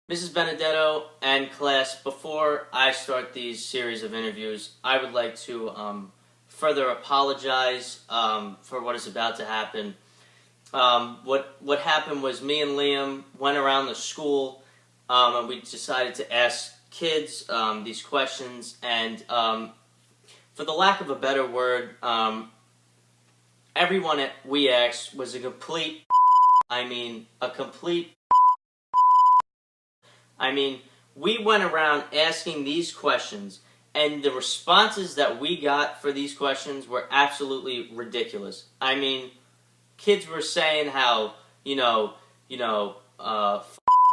Mrs. Benedetto and class, before I start these series of interviews, I would like to further apologize for what is about to happen. What happened was me and Liam went around the school and we decided to ask kids these questions, and for the lack of a better word, everyone we asked was a complete we went around asking these questions, and the responses that we got for these questions were absolutely ridiculous. Kids were saying how,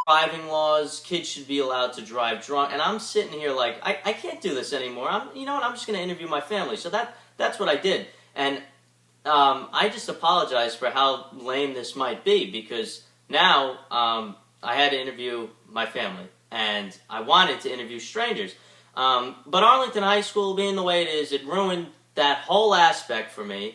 driving laws, kids should be allowed to drive drunk, and I'm sitting here like, I can't do this anymore. I'm just going to interview my family. So that's what I did. And I just apologize for how lame this might be, because now I had to interview my family, and I wanted to interview strangers. But Arlington High School, being the way it is, it ruined that whole aspect for me.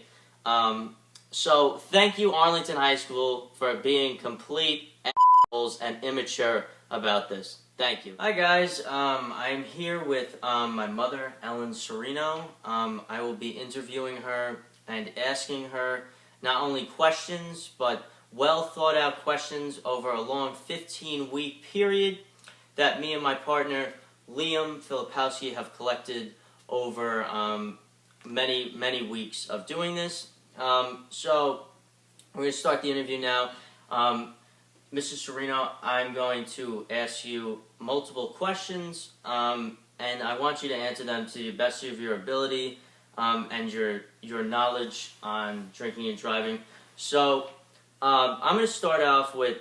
So thank you, Arlington High School, for being complete assholes and immature about this. Thank you. Hi guys, I'm here with my mother, Ellen Serino. I will be interviewing her and asking her not only questions, but well thought out questions over a long 15-week period that me and my partner, Liam Filipowski, have collected over many weeks of doing this. So we're going to start the interview now. Mrs. Serino, I'm going to ask you multiple questions, and I want you to answer them to the best of your ability and your knowledge on drinking and driving. So I'm going to start off with,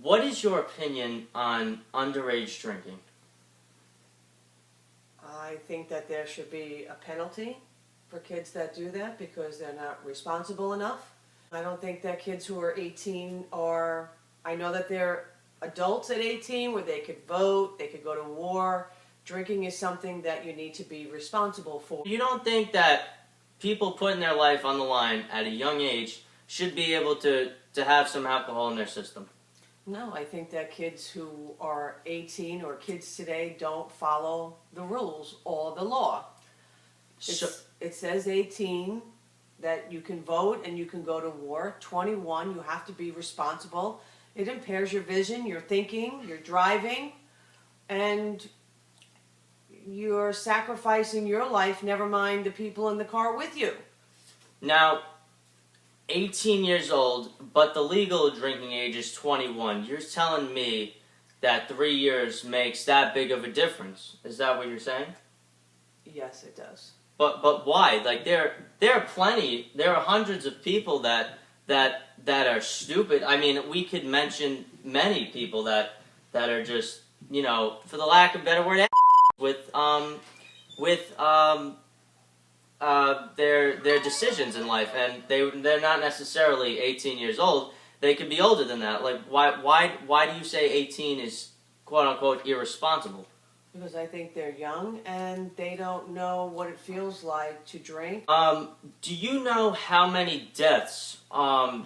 what is your opinion on underage drinking? I think that there should be a penalty for kids that do that because they're not responsible enough. I don't think that kids who are 18 are, I know that they're adults at 18 where they could vote, they could go to war. Drinking is something that you need to be responsible for. You don't think that people putting their life on the line at a young age should be able to have some alcohol in their system? No, I think that kids who are 18 or kids today don't follow the rules or the law. It says 18, that you can vote and you can go to war. 21, you have to be responsible. It impairs your vision, your thinking, your driving, and you're sacrificing your life, never mind the people in the car with you. Now, 18 years old, but the legal drinking age is 21. You're telling me that 3 years makes that big of a difference. Is that what you're saying? Yes, it does. But why? Like, there are hundreds of people that are stupid. I mean, we could mention many people that are just, for the lack of a better word, with their decisions in life, and they're not necessarily 18 years old. They could be older than that. Like, why do you say 18 is quote unquote irresponsible? Because I think they're young and they don't know what it feels like to drink. Do you know how many deaths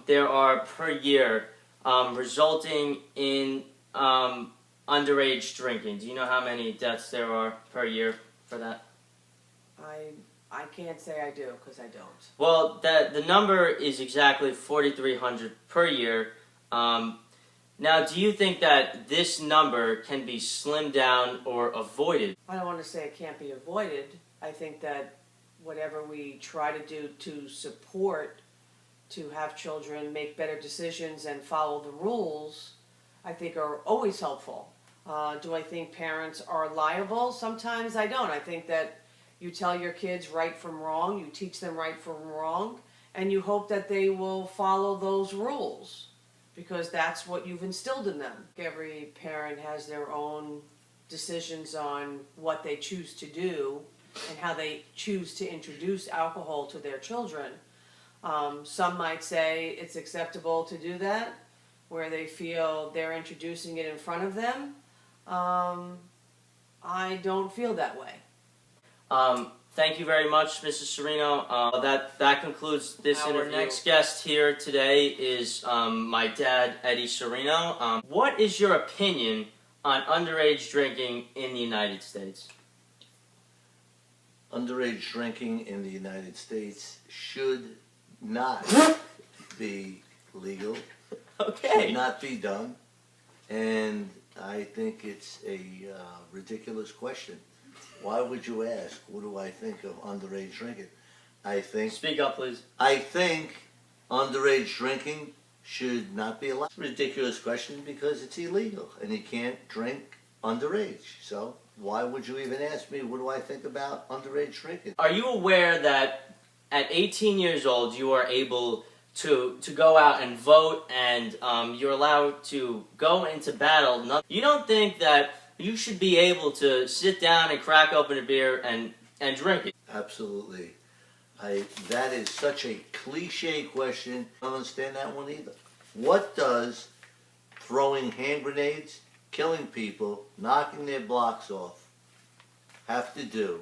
there are per year resulting in underage drinking? Do you know how many deaths there are per year for that? I can't say I do, because I don't. Well, the number is exactly 4,300 per year. Now, do you think that this number can be slimmed down or avoided? I don't want to say it can't be avoided. I think that whatever we try to do to support, to have children make better decisions and follow the rules, I think are always helpful. Do I think parents are liable? Sometimes I don't. I think that you tell your kids right from wrong, you teach them right from wrong, and you hope that they will follow those rules, because that's what you've instilled in them. Every parent has their own decisions on what they choose to do and how they choose to introduce alcohol to their children. Some might say it's acceptable to do that, where they feel they're introducing it in front of them. I don't feel that way. Thank you very much, Mrs. Serino. That concludes this interview. Our next guest here today is my dad, Eddie Serino. What is your opinion on underage drinking in the United States? Underage drinking in the United States should not be legal, Okay. should not be done, and I think it's a ridiculous question. Why would you ask, what do I think of underage drinking? Speak up, please. I think underage drinking should not be allowed. Ridiculous question because it's illegal and you can't drink underage. So why would you even ask me what do I think about underage drinking? Are you aware that at 18 years old you are able to go out and vote, and you're allowed to go into battle? You don't think that you should be able to sit down and crack open a beer and drink it? Absolutely. That is such a cliche question. I don't understand that one either. What does throwing hand grenades, killing people, knocking their blocks off have to do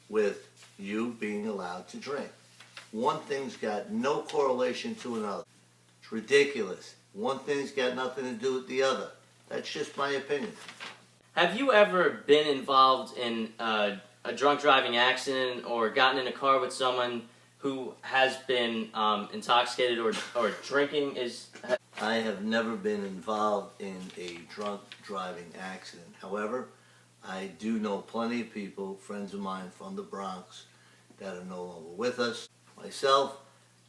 with you being allowed to drink? One thing's got no correlation to another. It's ridiculous. One thing's got nothing to do with the other. That's just my opinion. Have you ever been involved in a drunk driving accident or gotten in a car with someone who has been intoxicated or drinking? I have never been involved in a drunk driving accident. However, I do know plenty of people, friends of mine from the Bronx, that are no longer with us. Myself,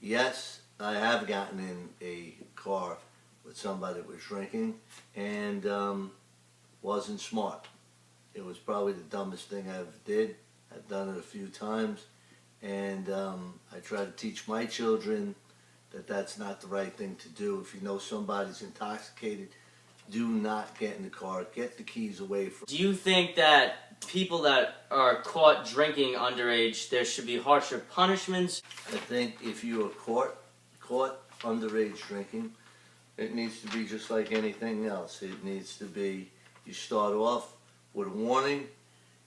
yes, I have gotten in a car with somebody that was drinking and wasn't smart. It was probably the dumbest thing I ever did. I've done it a few times, and I try to teach my children that that's not the right thing to do. If you know somebody's intoxicated, do not get in the car. Get the keys away from. Do you think that people that are caught drinking underage, there should be harsher punishments? I think if you are caught underage drinking, it needs to be just like anything else. It needs to be, you start off with a warning,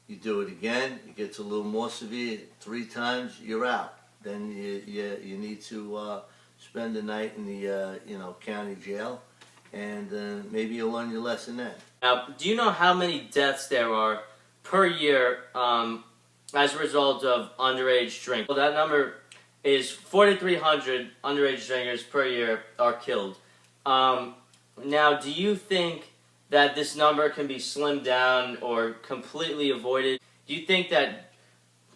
you do it again, it gets a little more severe, 3 times, you're out. Then you need to spend the night in the county jail, and maybe you'll learn your lesson then. Now, do you know how many deaths there are per year as a result of underage drinking? Well, that number is 4,300 underage drinkers per year are killed. Now, do you think that this number can be slimmed down or completely avoided? Do you think that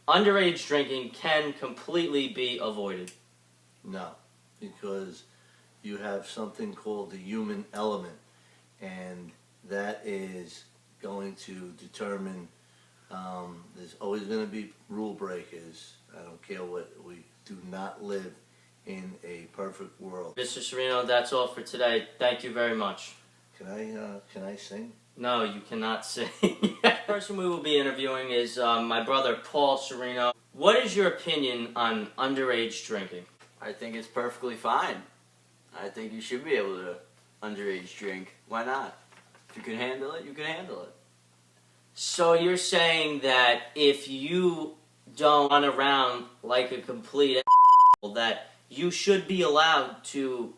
underage drinking can completely be avoided? No, because you have something called the human element, and that is going to determine, there's always going to be rule breakers. I don't care what, we do not live in a perfect world. Mr. Serino, that's all for today. Thank you very much. Can I sing? No, you cannot sing. The person we will be interviewing is my brother, Paul Serino. What is your opinion on underage drinking? I think it's perfectly fine. I think you should be able to underage drink. Why not? If you can handle it, you can handle it. So you're saying that if you don't run around like a complete that you should be allowed to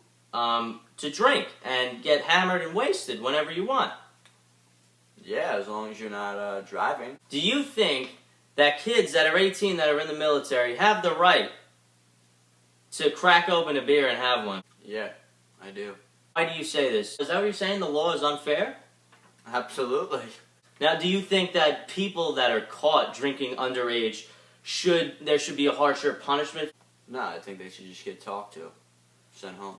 drink and get hammered and wasted whenever you want? Yeah, as long as you're not driving. Do you think that kids that are 18 that are in the military have the right to crack open a beer and have one? Yeah, I do. Why do you say this? Is that what you're saying? The law is unfair? Absolutely. Now, do you think that people that are caught drinking underage, there should be a harsher punishment? No, I think they should just get talked to. Sent home.